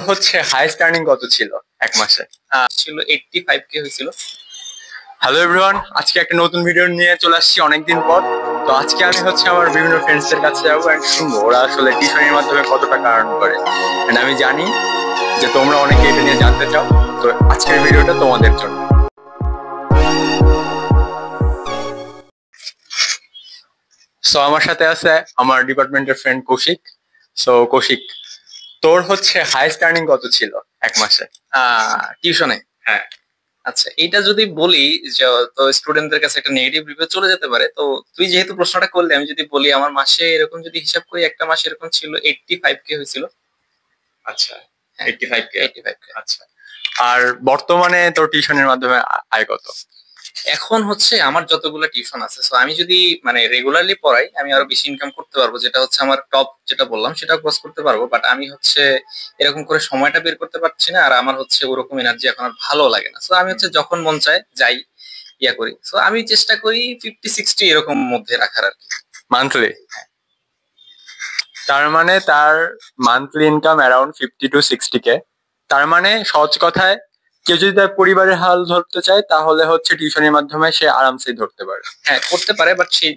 হচ্ছে highest earning কত ছিল এক মাসে? ছিল 85K হয়েছিল। হ্যালো এভরিওয়ান, আজকে একটা নতুন ভিডিও নিয়ে চলে আসছি অনেকদিন পর। তো আজকে আমি হচ্ছে আমার বিভিন্ন ফ্রেন্ডসদের কাছে যাবো এন্ড শুনবো ওরা আসলে টিউশনের মাধ্যমে কত টাকা আর্ন করে। এন্ড আমি জানি যে তোমরা অনেকে এটা নিয়ে জানতে চাও, তো আজকের ভিডিওটা তোমাদের জন্য। সো আমার সাথে আছে আমার ডিপার্টমেন্টের ফ্রেন্ড কৌশিক। সো কৌশিক, তোর হচ্ছে হাইস্ট আর্নিং কত ছিল এক মাসে টিউশনে? হ্যাঁ। আচ্ছা, এটা যদি বলি যে তো স্টুডেন্টদের কাছে একটা নেগেটিভ রিভিউ চলে যেতে পারে। তো তুই যেহেতু প্রশ্নটা করলি, আমি যদি বলি আমার মাসে এরকম যদি হিসাব করি, একটা মাসে এরকম ছিল 85K হয়েছিল। আচ্ছা, 85K। আচ্ছা, আর বর্তমানে তোর টিউশনের মাধ্যমে আয় কত? এখন হচ্ছে আমার যতগুলো টিউশন আছে, সো আমি যদি মানে রেগুলারলি পড়াই, আমি আরো বেশি ইনকাম করতে পারবো। যেটা হচ্ছে আমার টপ যেটা বললাম সেটা ক্রস করতে পারবো, বাট আমি হচ্ছে এরকম করে সময়টা বের করতে পারছি না। আর আমার হচ্ছে ওরকম এনার্জি এখন আর ভালো লাগে না। সো আমি হচ্ছে যখন মন চায় যাই, ইয়া করি। সো আমি চেষ্টা করি 50-60 এরকম মধ্যে রাখার আর কি, মান্থলি। তার মানে তার monthly income around 50 to 60K। তার মানে সহজ কথায় কেউ যদি তার পরিবারের হাল ধরতে চায় তাহলে হচ্ছে টিউশনের মাধ্যমে সে আরামসে ধরতে পারে। হ্যাঁ করতে পারে, বাট সেই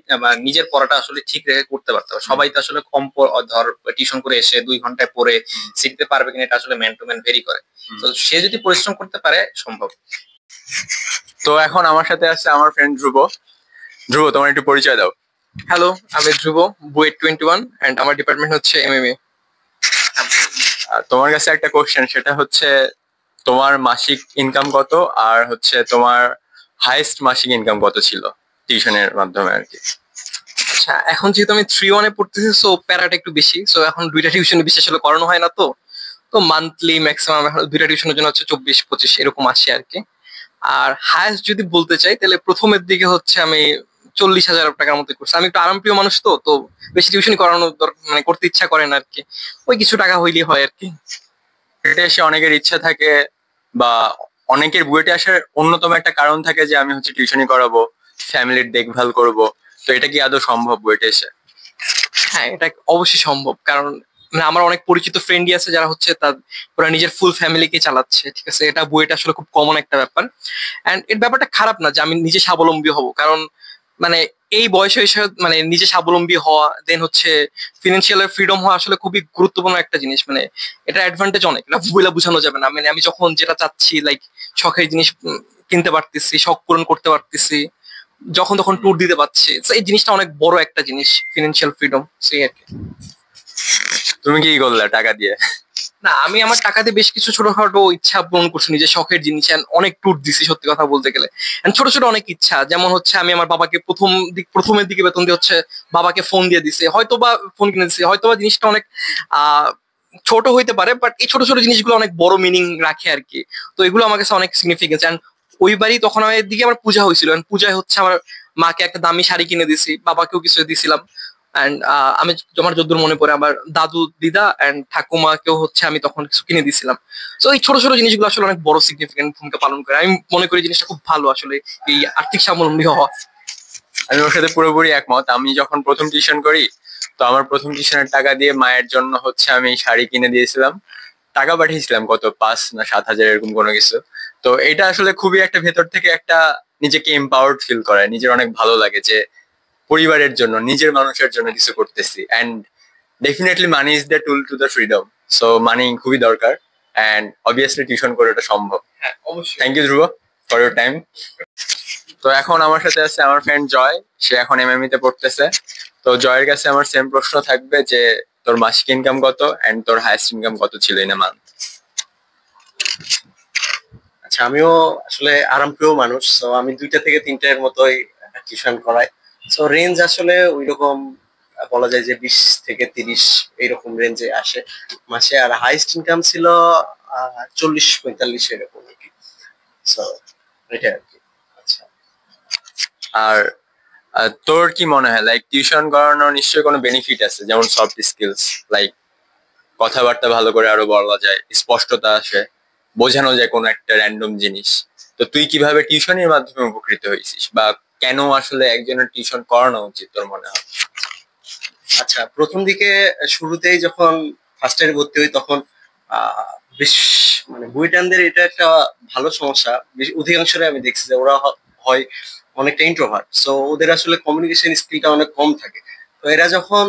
নিজের পড়াটা আসলে ঠিক রেখে করতে পারতে হবে। সবাই তো আসলে কম ধর টিউশন করে এসে 2 ঘন্টায় পড়ে শিখতে পারবে কিনা, এটা আসলে ম্যান টু ম্যান ভেরি করে। তো সে যদি পরিশ্রম করতে পারে সম্ভব। তো এখন আমার সাথে আছে আমার ফ্রেন্ড ধ্রুব। ধ্রুব, তোমার একটু পরিচয় দাও। হ্যালো, আমি ধ্রুব, বুয়েট 21 এন্ড আমার ডিপার্টমেন্ট হচ্ছে এমএমএ। তোমার কাছে একটা কোশ্চেন, সেটা হচ্ছে তোমার মাসিক ইনকাম কত আর হচ্ছে তোমার হাইস্ট মাসিক ইনকাম কত ছিল টিউশনের মাধ্যমে আর কি? আচ্ছা, এখন যেহেতু আমি 3-1 পড়তেছি, সো প্যারাটা একটু বেশি। সো এখন দুইটা টিউশনে বিশেষ হলে করানো হয় না। তো তো মান্থলি ম্যাক্সিমাম এখন দুইটা টিউশনের জন্য হচ্ছে 24-25 এরকম আসে আর কি। আর হায়েস্ট যদি বলতে চাই তাহলে প্রথমের দিকে হচ্ছে আমি 40,000 টাকার মতো করছি। আমি একটু আরামপ্রিয় মানুষ, তো তো বেশি টিউশন করানো মানে করতে ইচ্ছা করে না আর কি। ওই কিছু টাকা হইলেই হয় আর কি। বুয়েটে এসে অনেকের ইচ্ছা থাকে বা অনেকের বুয়েটে আসার অন্যতম একটা কারণ থাকে যে আমি হচ্ছে টিউশনি করাবো, ফ্যামিলির দেখভাল করব। তো এটা কি আদৌ সম্ভব বুয়েটে এসে? হ্যাঁ, এটা অবশ্যই সম্ভব। কারণ মানে আমার অনেক পরিচিত ফ্রেন্ডই আছে যারা হচ্ছে তার ওরা নিজের ফুল ফ্যামিলিকে চালাচ্ছে। ঠিক আছে, এটা বুয়েটে আসলে খুব কমন একটা ব্যাপার। এন্ড এর ব্যাপারটা খারাপ না যে আমি নিজে স্বাবলম্বী হব। কারণ মানে এই বয়সে এসে মানে নিজে স্বাবলম্বী হওয়া, দেন হচ্ছে ফিনান্সিয়াল ফ্রিডম হওয়া আসলে খুবই গুরুত্বপূর্ণ একটা জিনিস। মানে এটা অ্যাডভান্টেজ অনেক, এটা বইলা বোঝানো যাবে না। মানে আমি যখন যেটা চাচ্ছি, লাইক শখের জিনিস কিনতে পারতেছি, শখ পূরণ করতে পারতেছি, যখন তখন ট্যুর দিতে পারছি। So এই জিনিসটা অনেক বড় একটা জিনিস, ফিনান্সিয়াল ফ্রিডম। সেই আর কি। তুমি কি করলে টাকা দিয়ে? না, আমি আমার টাকা দিয়ে বেশ কিছু ছোটখাটো ইচ্ছা পূরণ করছি, নিজের শখের জিনিস। and অনেক ট্যুর দিছি সত্যি কথা বলতে গেলে। and ছোট ছোট অনেক ইচ্ছা, যেমন হচ্ছে আমি আমার বাবাকে প্রথমের দিকে বেতন দিয়ে হচ্ছে বাবাকে ফোন দিয়ে দিছে, হয়তো বা ফোন কিনে দিছি, হয়তো বা জিনিসটা অনেক আহ ছোট হইতে পারে, বাট এই ছোট ছোট জিনিসগুলো অনেক বড় মিনিং রাখে আর কি। তো এগুলো আমার কাছে অনেক সিগনিফিকেন্স। এন্ড ওই বাড়ি তখন আমার দিকে আমার পূজা হয়েছিল, পূজায় হচ্ছে আমার মাকে একটা দামি শাড়ি কিনে দিছি, বাবাকেও কিছু দিছিলাম। এন্ড আমি আমার যদ্দূর মনে পড়ে আমার দাদু দিদা এন্ড ঠাকুমাকেও হচ্ছে আমি তখন কিছু কিনে দিছিলাম। তো এই ছোট ছোট জিনিসগুলো আসলে অনেক বড় সিগনিফিকেন্ট ভূমিকা পালন করে। আমি মনে করি জিনিসটা খুব ভালো আসলে, এই আর্থিক স্বাবলম্বী হওয়া। আমি ওর সাথে পুরোপুরি একমত। আমি যখন প্রথম টিউশন করি, তো আমার প্রথম টিউশনের টাকা দিয়ে মায়ের জন্য হচ্ছে আমি শাড়ি কিনে দিয়েছিলাম। টাকা পাঠিয়েছিলাম কত 5 না 7 হাজার এরকম কোনো কিছু। তো এটা আসলে খুবই একটা ভেতর থেকে একটা নিজেকে এম্পাওয়ার্ড ফিল করায়, নিজের অনেক ভালো লাগে যে পরিবারের জন্য, নিজের মানুষের জন্য কিছু করতেছি। And definitely money is the tool to the freedom. So মানি খুবই দরকার, অ্যান্ড অবভিয়াসলি টিউশন করে এটা সম্ভব। হ্যাঁ অবশ্যই। Thank you Dhruv for your time. তো এখন আমার সাথে আছে আমার ফ্রেন্ড জয়, সে এখন এমএমই তে পড়তেছে। তো জয়ের কাছে আমার সেম প্রশ্ন থাকবে যে তোর মাসিক ইনকাম কত এন্ড তোর হাইয়েস্ট ইনকাম কত ছিল ইন এ মান্থ? আচ্ছা, আমিও আসলে আরামপ্রিয় মানুষ, তো আমি 2টা থেকে 3টার মতোই টিউশন করাই। সো রেঞ্জ আসলে ওইরকম বলা যায় যে 20 থেকে 30 এইরকম রেঞ্জে আসে মাসে। আর হাইস্ট ইনকাম ছিল 40-45 এরকম আর কি। সো এটা আর কি। আচ্ছা, আর তোর কি মনে হয়, লাইক টিউশন করানোর নিশ্চয়ই কোনো বেনিফিট আছে, যেমন সফট স্কিলস, লাইক কথাবার্তা ভালো করে আরো বলা যায়, স্পষ্টতা আসে, বোঝানো যায় কোনো একটা র্যান্ডম জিনিস। তো তুই কিভাবে টিউশনের মাধ্যমে উপকৃত হয়েছিস, বা কেন আসলে একজনের টিউশন করানো উচিত তোর মনে হয়? আচ্ছা, প্রথম দিকে শুরুতেই যখন ফার্স্ট ইয়ারে ভর্তি হই তখন বেশ মানে বুয়েটানদের এটা একটা ভালো সমস্যা। বেশ অধিকাংশই আমি দেখছি যে ওরা হয় অনেকটা ইন্ট্রোভার্ট, সো ওদের আসলে কমিউনিকেশন স্কিলটা অনেক কম থাকে। তো এরা যখন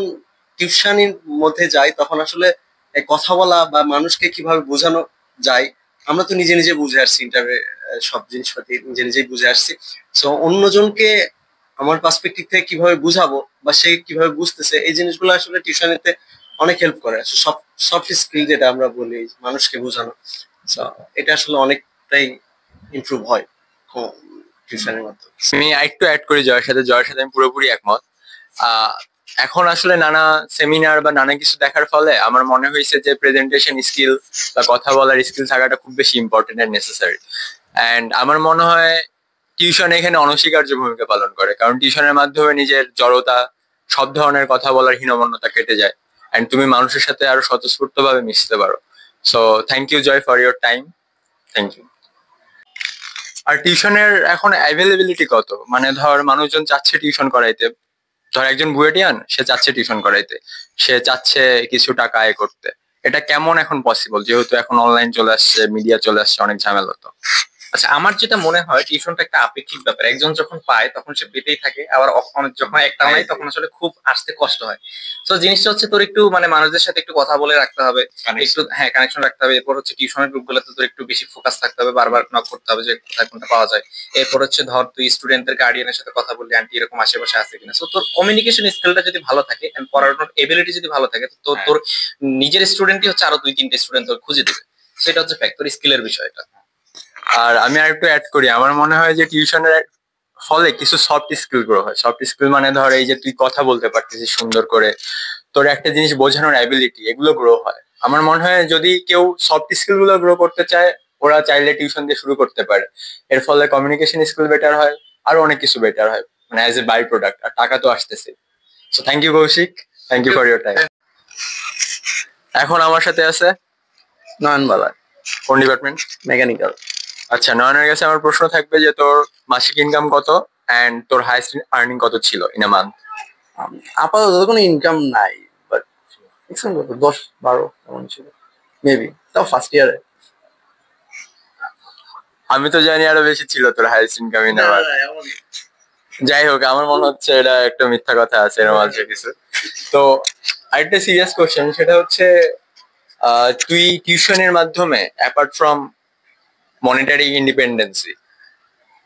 টিউশনির মধ্যে যায় তখন আসলে এই কথা বলা বা মানুষকে কিভাবে বোঝানো যায়, আমরা তো নিজে নিজে বুঝে আসছি, ইন্টারভিউ সব জিনিসপাতি নিজে নিজেই বুঝে আসছি। সো অন্যজনকে আমার পার্সপেক্টিভ থেকে কিভাবে বুঝাবো বা সে কিভাবে বুঝতেছে, এই জিনিসগুলো আসলে টিউশনিতে অনেক হেল্প করে। সব সফট স্কিল যেটা আমরা বলি মানুষকে বোঝানো, So, এটা আসলে অনেকটাই ইমপ্রুভ হয় টিউশনের মাধ্যমে। আমি একটু অ্যাড করি জয়ের সাথে আমি পুরোপুরি একমত। আহ, এখন আসলে নানা সেমিনার বা নানা কিছু দেখার ফলে আমার মনে হয়েছে যে প্রেজেন্টেশন স্কিল বা কথা বলার স্কিল থাকাটা খুব বেশি ইম্পর্টেন্ট এন্ড নেসেসারি। এন্ড আমার মনে হয় টিউশন এখানে অনস্বীকার্য ভূমিকা পালন করে, কারণ টিউশনের মাধ্যমে নিজের জড়তা, সব ধরনের কথা বলার হীনমন্যতা কেটে যায় এন্ড তুমি মানুষের সাথে আরো স্বতঃস্ফূর্ত ভাবে মিশতে পারো। So thank you Joy for your time. Thank you. আর টিউশনের এখন অ্যাভেলেবিলিটি কত, মানে ধর মানুষজন চাচ্ছে টিউশন করাইতে, ধর একজন বুয়েটিয়ান সে চাচ্ছে টিউশন করাইতে, সে চাচ্ছে কিছু টাকা আয় করতে, এটা কেমন এখন পসিবল, যেহেতু এখন অনলাইন চলে আসছে, মিডিয়া চলে আসছে, অনেক ঝামেলা তো। আচ্ছা, আমার যেটা মনে হয় টিউশনটা একটা আপেক্ষিক ব্যাপার। একজন যখন পায় তখন সে পেতেই থাকে, আবার যখন একটা নাই তখন আসলে খুব আসতে কষ্ট হয়। তো জিনিসটা হচ্ছে তোর একটু মানে মানুষদের সাথে একটু কথা বলে রাখতে হবে, একটু হ্যাঁ কানেকশন রাখতে হবে। এরপর হচ্ছে টিউশনের গ্রুপ গুলোতে তোর একটু বেশি ফোকাস থাকতে হবে, বারবার নক করতে হবে যে কোথায় কোনটা পাওয়া যায়। এরপর হচ্ছে ধর তুই স্টুডেন্টদের গার্ডিয়ানের সাথে কথা বললি, আন্টি এরকম আশেপাশে আছে কিনা। তো তোর কমিউনিকেশন স্কিলটা যদি ভালো থাকে এন্ড পড়ানোর এবিলিটি যদি ভালো থাকে, তো তোর নিজের স্টুডেন্টই হচ্ছে আরো 2-3টে স্টুডেন্ট তোর খুঁজে দেবে। সেটা হচ্ছে ফ্যাক্ট, তোর স্কিলের বিষয়টা। আর আমি আর একটু অ্যাড করি, আমার মনে হয় যে টিউশনের ফলে কিছু সফট স্কিল গ্রো হয়। সফট স্কিল মানে ধর এই যে তুই কথা বলতে পারতেছিস সুন্দর করে, তোর একটা জিনিস বোঝানোর অ্যাবিলিটি, এগুলো গ্রো হয়। আমার মনে হয় যদি কেউ সফট স্কিল গুলো গ্রো করতে চায়, ওরা চাইলে টিউশন দিয়ে শুরু করতে পারে। এর ফলে কমিউনিকেশন স্কিল বেটার হয়, আরো অনেক কিছু বেটার হয়, মানে অ্যাজ এ বাই প্রোডাক্ট। আর টাকা তো আসতেছে। So thank you Kaushik, thank you for your time. এখন আমার সাথে আছে নয়নবালা, কোন ডিপার্টমেন্ট? মেকানিক্যাল। আচ্ছা, নয়নের কাছে আমার প্রশ্ন থাকবে যে তোর মাসিক ইনকাম কত এন্ড তোর হাইস্ট আর্নিং কত ছিল ইন আ মান্থ? আপাতত কোনো ইনকাম নাই, বাট ম্যাক্সিমাম কত 10-12 এমন ছিল মেবি, তাও ফার্স্ট ইয়ারে। আমি তো জানি আরো বেশি ছিল তোর highest income in a month. যাই হোক, আমার মনে হচ্ছে এটা একটা মিথ্যা কথা আছে এর মাঝে কিছু। তো আরেকটা সিরিয়াস কোশ্চেন, সেটা হচ্ছে তুই টিউশনের মাধ্যমে অ্যাপার্ট ফ্রম মনিটারি ইন্ডিপেন্ডেন্সি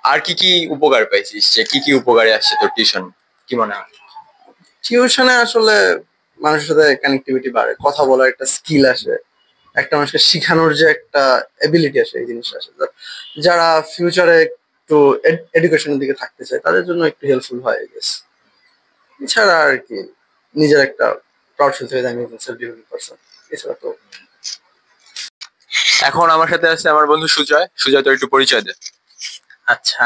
আর কি কি উপকার পাইছিস, যে কি কি উপকারে আসছে তোর টিউশন, কি মনে হয়? টিউশনে আসলে মানুষের সাথে কানেক্টিভিটি বাড়ে, কথা বলার একটা স্কিল আসে, একটা মানুষকে শিখানোর যে একটা এবিলিটি আসে, এই জিনিসটা আসে। যারা ফিউচারে একটু এডুকেশনের দিকে থাকতে চায় তাদের জন্য একটু হেল্পফুল হয় আই গেস। এছাড়া আর কি নিজের একটা প্রাউড ফিল থাকে, আমি একজন সেলফ ডিপেন্ডেন্ট পারসন। এছাড়া তো এখন আমার সাথে আছে আমার বন্ধু সুজয়। সুজয়, তোর একটু পরিচয় দে। আচ্ছা,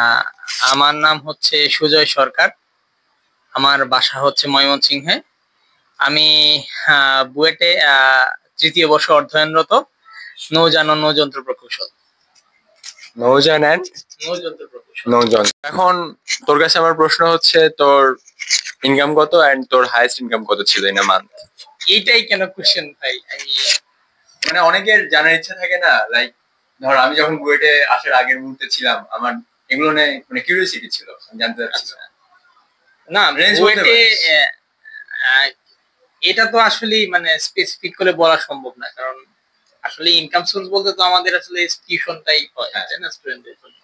আমার নাম হচ্ছে সুজয় সরকার। আমার বাসা হচ্ছে ময়মনসিংহে। আমি বুয়েটে তৃতীয় বর্ষ অধ্যয়নরত, নৌযান ও নৌযন্ত্র প্রকৌশল। নৌজান এন্ড নৌযন্ত্র প্রকৌশল। নৌজন। এখন তোর কাছে আমার প্রশ্ন হচ্ছে তোর ইনকাম কত এন্ড তোর হাইয়েস্ট ইনকাম কত ছিল ইন আ মান্থ? এইটাই কেন কোশ্চেন ভাই? আমি মানে অনেকের জানার ইচ্ছা থাকে না, লাইক ধর আমি যখন বুয়েটে আসার আগের মুহূর্তে ছিলাম, আমার এগুলো নিয়ে মানে কিউরিওসিটি ছিল, আমি জানতে চাচ্ছিলাম। না Range বলতে বুয়েটে পারিস। আহ, এটা তো আসলে মানে স্পেসিফিক করে বলা সম্ভব না, কারণ আসলে ইনকাম সোর্স বলতে তো আমাদের আসলে টিউশনটাই হয়, তাই না, স্টুডেন্টদের জন্য।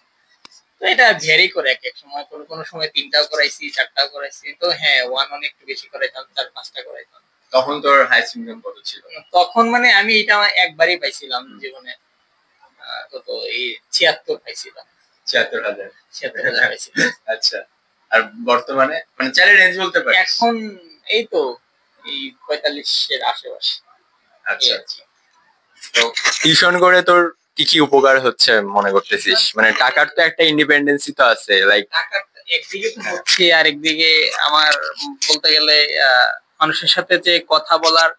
তো এটা ভ্যারি করে, এক এক সময় কোনো কোনো সময় 3টাও করাইছি, 4টাও করাইছি। তো হ্যাঁ, ওয়ান অনেক একটু বেশি করাইতাম, 4-5টা করাইতাম। তখন তোর হাইয়েস্ট ইনকাম কত ছিল? তখন মানে আমি এটা একবারই পাইছিলাম জীবনে, কত এই 76 পাইছিলাম। ৭৬,০০০। 76,000 পাইছিলাম। আচ্ছা, আর বর্তমানে মানে চাইলে রেঞ্জ বলতে পারিস। এখন এই তো এই 45-এর আশেপাশে। আচ্ছা আচ্ছা। তো টিউশন করে তোর কি কি উপকার হচ্ছে মনে করতেছিস? মানে টাকার তো একটা ইন্ডিপেন্ডেন্সি তো আছে, লাইক টাকার একদিকে তো হচ্ছে, আর একদিকে আমার বলতে গেলে মানুষের সাথে যে কথা বলার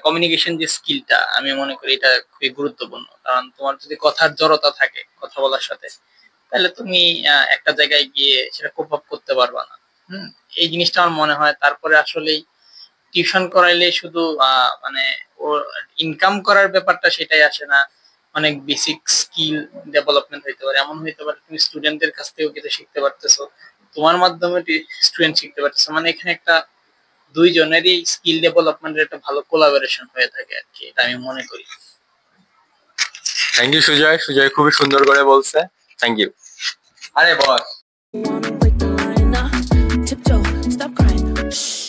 কমিউনিকেশন যে স্কিলটা, আমি মনে করি এটা খুবই গুরুত্বপূর্ণ। কারণ তোমার যদি কথার জড়তা থাকে কথা বলার সাথে, তাহলে তুমি একটা জায়গায় গিয়ে সেটা কোপ আপ করতে পারবা না। হুম, এই জিনিসটা আমার মনে হয়। তারপরে আসলেই টিউশন করাইলে শুধু মানে ওর ইনকাম করার ব্যাপারটা সেটাই আসে না, অনেক বেসিক স্কিল ডেভেলপমেন্ট হইতে পারে, এমন হইতে পারে তুমি স্টুডেন্টদের কাছ থেকেও কিছু শিখতে পারতেছো, তোমার মাধ্যমে স্টুডেন্ট শিখতে পারতেছো, মানে এখানে একটা দুইজনেরই স্কিল ডেভেলপমেন্টের একটা ভালো কোলাবোরেশন হয়ে থাকে আর কি, এটা আমি মনে করি। থ্যাংক ইউ সুজয়, সুজয় খুবই সুন্দর করে বলছে, থ্যাংক ইউ। আরে বস Wanna break the line now. Tiptoe, stop crying. Shh.